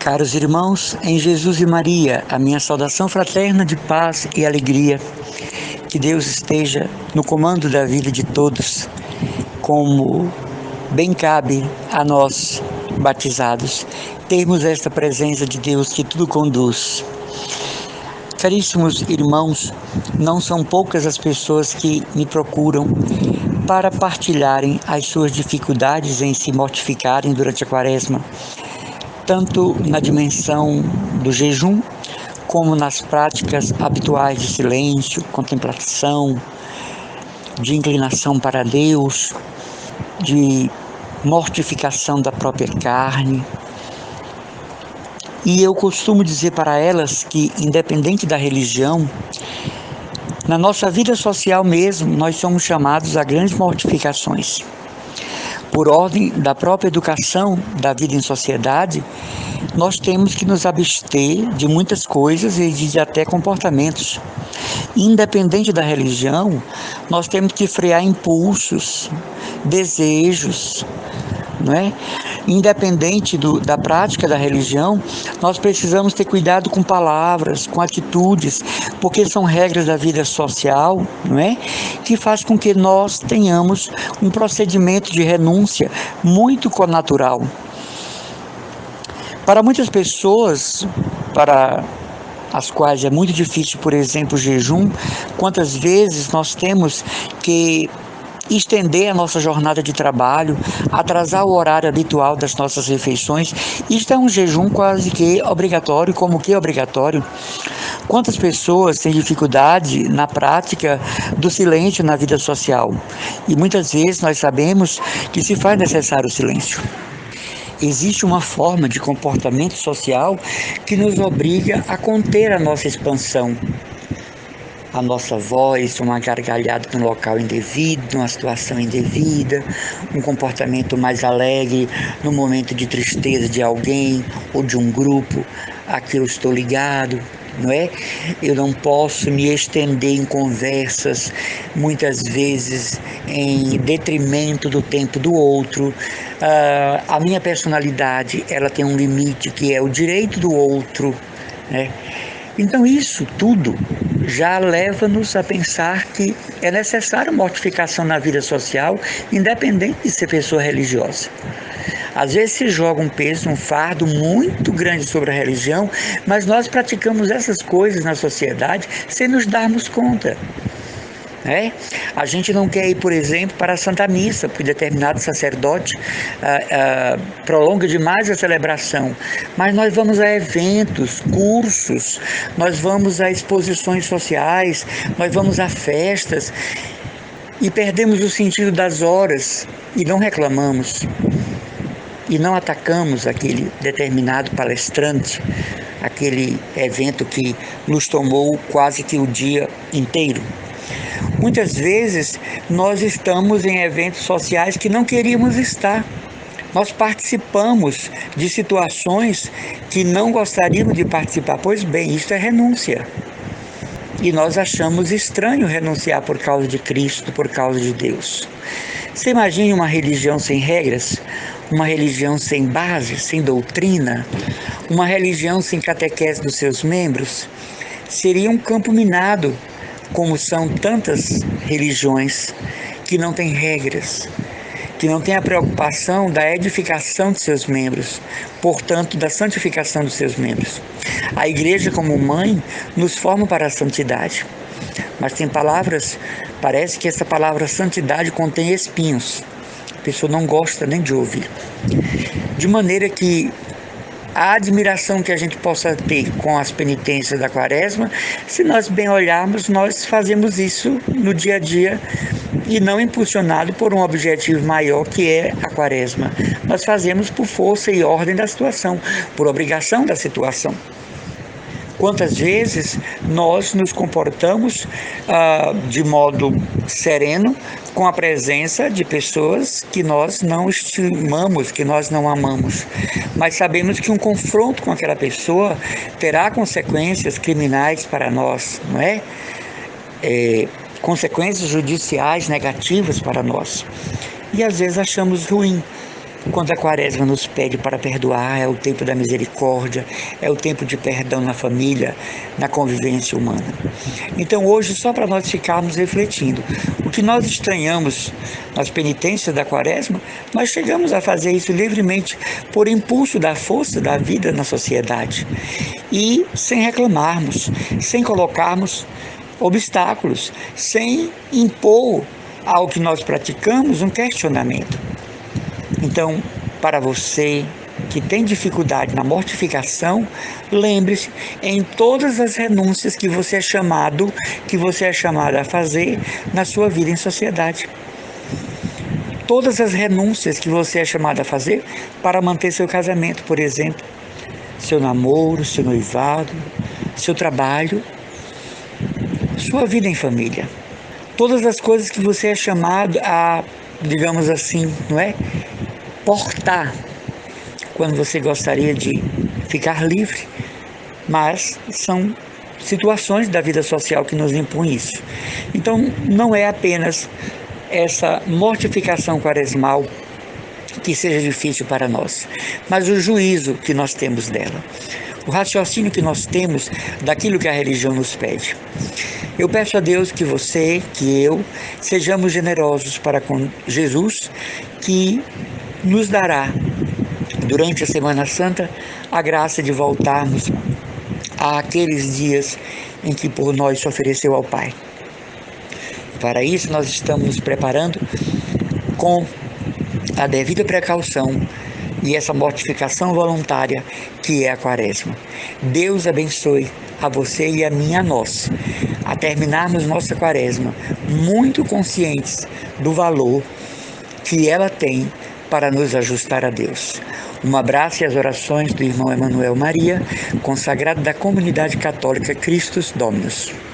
Caros irmãos, em Jesus e Maria, a minha saudação fraterna de paz e alegria. Que Deus esteja no comando da vida de todos, como bem cabe a nós, batizados, termos esta presença de Deus que tudo conduz. Caríssimos irmãos, não são poucas as pessoas que me procuram para partilharem as suas dificuldades em se mortificarem durante a Quaresma, tanto na dimensão do jejum, como nas práticas habituais de silêncio, contemplação, de inclinação para Deus, de mortificação da própria carne. E eu costumo dizer para elas que, independente da religião, na nossa vida social mesmo, nós somos chamados a grandes mortificações. Por ordem da própria educação da vida em sociedade, nós temos que nos abster de muitas coisas e de até comportamentos. Independente da religião, nós temos que frear impulsos, desejos, não é? Independente da prática da religião, nós precisamos ter cuidado com palavras, com atitudes, porque são regras da vida social, não é? Que faz com que nós tenhamos um procedimento de renúncia muito connatural. Para muitas pessoas, para as quais é muito difícil, por exemplo, o jejum, quantas vezes nós temos que estender a nossa jornada de trabalho, atrasar o horário habitual das nossas refeições. Isto é um jejum quase que obrigatório, como que obrigatório. Quantas pessoas têm dificuldade na prática do silêncio na vida social? E muitas vezes nós sabemos que se faz necessário o silêncio. Existe uma forma de comportamento social que nos obriga a conter a nossa expansão, a nossa voz, uma gargalhada num local indevido, numa situação indevida, um comportamento mais alegre no momento de tristeza de alguém ou de um grupo a que eu estou ligado, não é? Eu não posso me estender em conversas, muitas vezes em detrimento do tempo do outro. A minha personalidade, ela tem um limite que é o direito do outro, né? Então isso tudo já leva-nos a pensar que é necessário mortificação na vida social, independente de ser pessoa religiosa. Às vezes se joga um peso, um fardo muito grande sobre a religião, mas nós praticamos essas coisas na sociedade sem nos darmos conta. A gente não quer ir, por exemplo, para a Santa Missa, porque determinado sacerdote prolonga demais a celebração, mas nós vamos a eventos, cursos, nós vamos a exposições sociais, nós vamos a festas e perdemos o sentido das horas e não reclamamos e não atacamos aquele determinado palestrante, aquele evento que nos tomou quase que o dia inteiro. Muitas vezes nós estamos em eventos sociais que não queríamos estar. Nós participamos de situações que não gostaríamos de participar. Pois bem, isso é renúncia. E nós achamos estranho renunciar por causa de Cristo, por causa de Deus. Você imagine uma religião sem regras, uma religião sem base, sem doutrina, uma religião sem catequese dos seus membros? Seria um campo minado, como são tantas religiões que não têm regras, que não têm a preocupação da edificação de seus membros, portanto, da santificação dos seus membros. A igreja, como mãe, nos forma para a santidade, mas tem palavras, parece que essa palavra santidade contém espinhos, a pessoa não gosta nem de ouvir. De maneira que a admiração que a gente possa ter com as penitências da Quaresma, se nós bem olharmos, nós fazemos isso no dia a dia e não impulsionado por um objetivo maior que é a Quaresma. Nós fazemos por força e ordem da situação, por obrigação da situação. Quantas vezes nós nos comportamos de modo sereno com a presença de pessoas que nós não estimamos, que nós não amamos, mas sabemos que um confronto com aquela pessoa terá consequências criminais para nós, não é? Consequências judiciais negativas para nós. E às vezes achamos ruim quando a quaresma nos pede para perdoar, é o tempo da misericórdia, é o tempo de perdão na família, na convivência humana. Então hoje, só para nós ficarmos refletindo, o que nós estranhamos nas penitências da quaresma, nós chegamos a fazer isso livremente por impulso da força da vida na sociedade e sem reclamarmos, sem colocarmos obstáculos, sem impor ao que nós praticamos um questionamento. Então, para você que tem dificuldade na mortificação, lembre-se em todas as renúncias que você é chamado a fazer na sua vida em sociedade. Todas as renúncias que você é chamado a fazer para manter seu casamento, por exemplo, seu namoro, seu noivado, seu trabalho, sua vida em família. Todas as coisas que você é chamado a, digamos assim, não é? Portar, quando você gostaria de ficar livre, mas são situações da vida social que nos impõem isso. Então, não é apenas essa mortificação quaresmal que seja difícil para nós, mas o juízo que nós temos dela, o raciocínio que nós temos daquilo que a religião nos pede. Eu peço a Deus que você, que eu, sejamos generosos para com Jesus, que nos dará, durante a Semana Santa, a graça de voltarmos àqueles dias em que por nós se ofereceu ao Pai. Para isso, nós estamos nos preparando com a devida precaução e essa mortificação voluntária que é a quaresma. Deus abençoe a você e a mim, a nós, a terminarmos nossa quaresma muito conscientes do valor que ela tem para nos ajustar a Deus. Um abraço e as orações do irmão Emanuel Maria, consagrado da Comunidade Católica Christus Dominus.